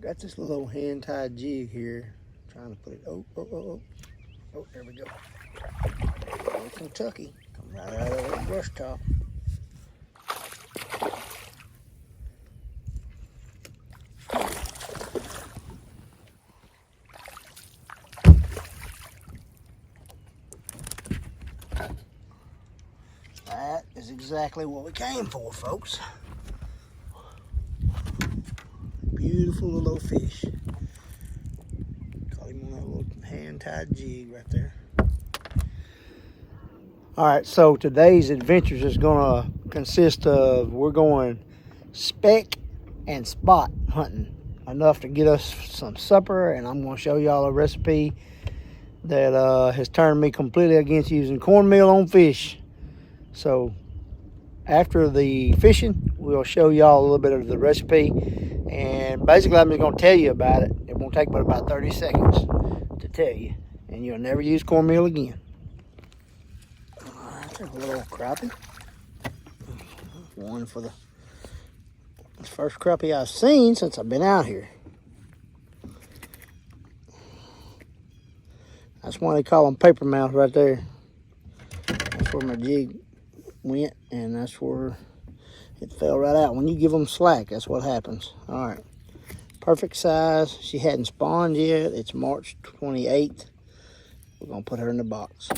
Got this little hand-tied jig here. Trying to put it. Oh, there we go. Old Kentucky. Come right out of the brush top. That is exactly what we came for, folks. Beautiful little fish. Caught him on that little hand-tied jig right there. All right, so today's adventures is gonna consist of, we're going speck and spot hunting. Enough to get us some supper, and I'm gonna show y'all a recipe that has turned me completely against using cornmeal on fish. So after the fishing, we'll show y'all a little bit of the recipe, and basically I'm just gonna tell you about it. It won't take but about 30 seconds to tell you, and you'll never use cornmeal again. All right, there's a little crappie. One for the first crappie I've seen since I've been out here. That's why they call them paper mouth right there. That's where my jig went, and that's where it fell right out. When you give them slack, that's what happens. All right, perfect size. She hadn't spawned yet. It's March 28th. We're gonna put her in the box.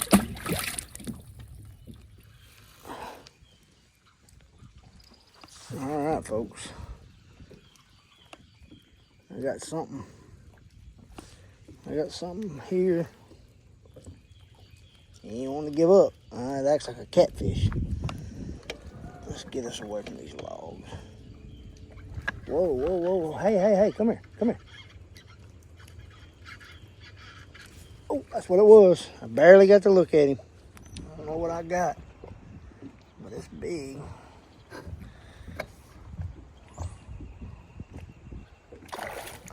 All right, folks. I got something here. You ain't want to give up. It acts like a catfish. Let's get us away from these logs. Whoa. Hey, come here. Oh, that's what it was. I barely got to look at him. I don't know what I got, but it's big.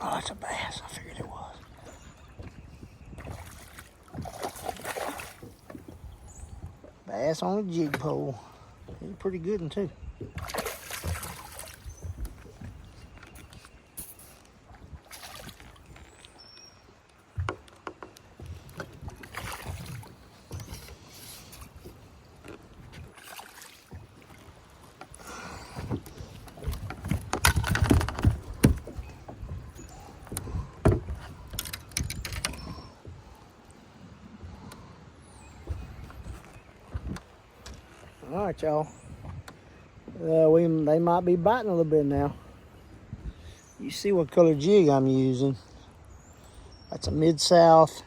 Oh, it's a bass. I figured it was. Bass on a jig pole. He's a pretty good one, too. All right, y'all. They might be biting a little bit now. You see what color jig I'm using. That's a Mid-South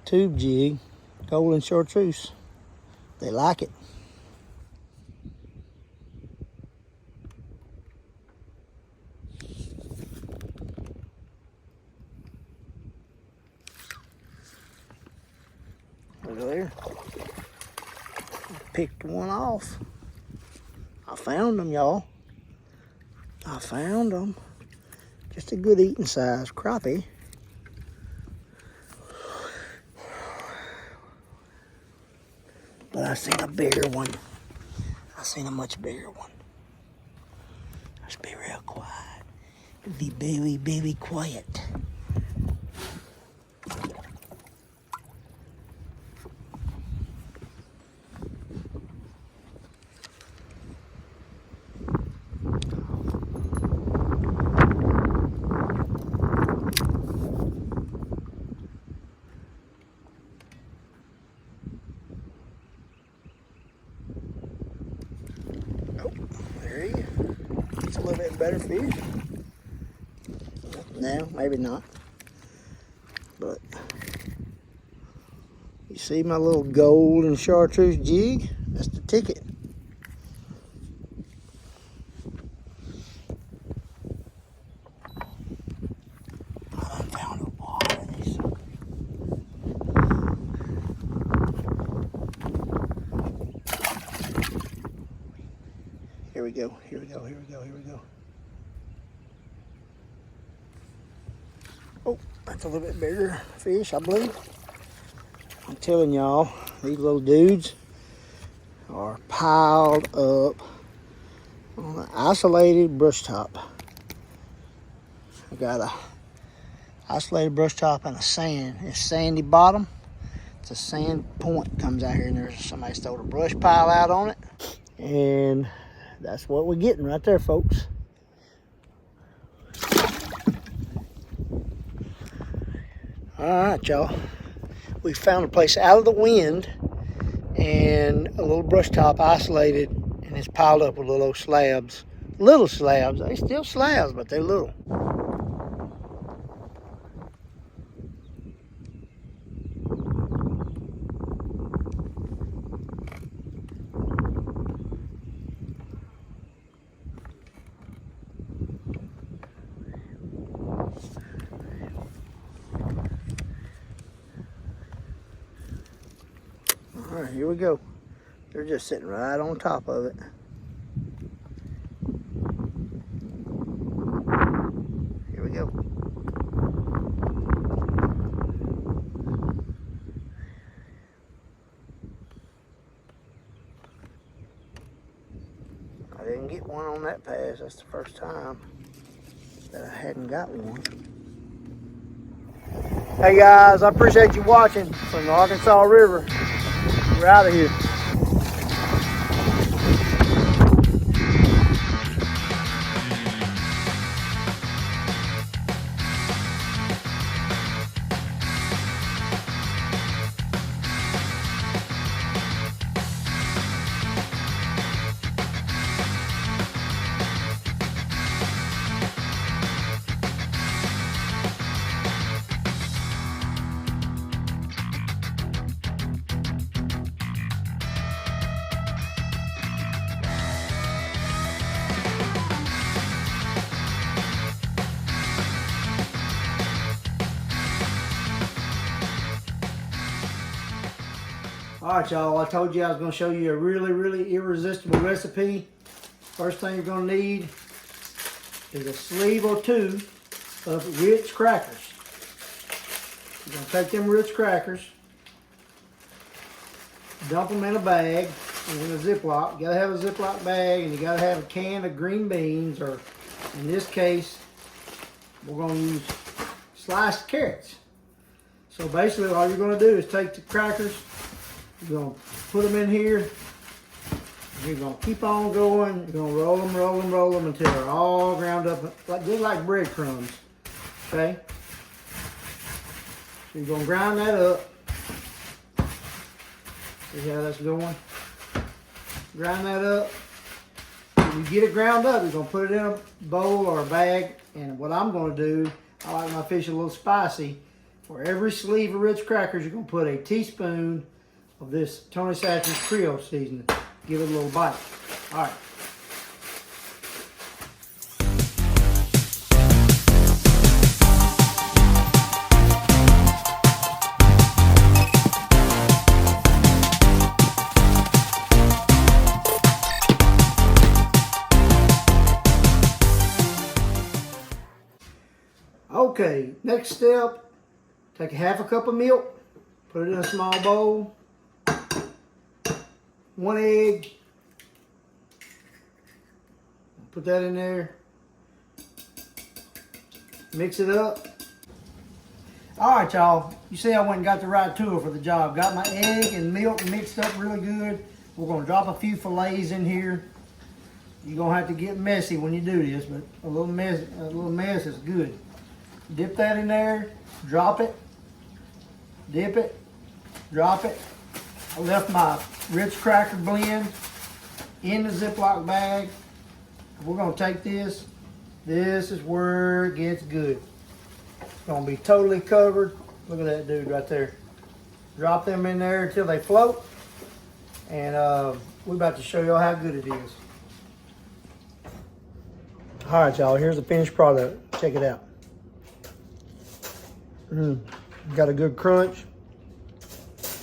tube jig, golden chartreuse. They like it. Look there. Picked one off. I found them, y'all. I found them. Just a good eating size crappie. But I seen a bigger one. I seen a much bigger one. Let's be real quiet. Be very quiet. It's a little bit better fish. No, maybe not. But you see my little gold and chartreuse jig? That's the ticket. I found a lot of these. Here we go. Oh, that's a little bit bigger fish, I believe. I'm telling y'all, these little dudes are piled up on an isolated brush top. We got a isolated brush top and a sand. It's sandy bottom. It's a sand point comes out here, and there's somebody stole a brush pile out on it. And that's what we're getting right there, folks. All right, y'all. We found a place out of the wind and a little brush top isolated, and it's piled up with little slabs. Little slabs. They still slabs, but they're little. All right, here we go. They're just sitting right on top of it. Here we go. I didn't get one on that pass. That's the first time that I hadn't got one. Hey guys, I appreciate you watching from the Arkansas River. We're out of here. All right, y'all, I told you I was going to show you a really irresistible recipe. First thing you're going to need is a sleeve or two of Ritz crackers. You're going to take them Ritz crackers, dump them in a bag, in a Ziploc. You got to have a Ziploc bag, and you got to have a can of green beans, or in this case, we're going to use sliced carrots. So basically all you're going to do is take the crackers, you're going to put them in here. You're going to keep on going. You're going to roll them until they're all ground up, just like breadcrumbs. Okay? So you're going to grind that up. See how that's going? Grind that up. When you get it ground up, you're going to put it in a bowl or a bag. And what I'm going to do, I like my fish a little spicy. For every sleeve of Ritz crackers, you're going to put a teaspoon of this Tony Satcher's Creole seasoning. Give it a little bite. All right. Okay, next step, take a half a cup of milk, put it in a small bowl, 1 egg, put that in there, mix it up. All right, y'all, you see I went and got the right tool for the job. Got my egg and milk mixed up really good. We're gonna drop a few fillets in here. You're gonna have to get messy when you do this, but a little mess is good. Dip that in there, drop it, dip it, drop it. I left my Ritz cracker blend in the Ziploc bag. We're gonna take this. This is where it gets good. It's gonna be totally covered. Look at that dude right there. Drop them in there until they float. And we're about to show y'all how good it is. All right, y'all, here's the finished product. Check it out. Got a good crunch,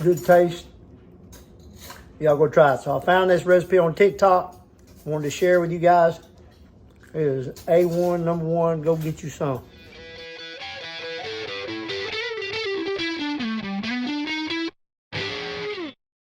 good taste. Y'all go try it. So I found this recipe on TikTok. I wanted to share with you guys. It is A1, #1. Go get you some.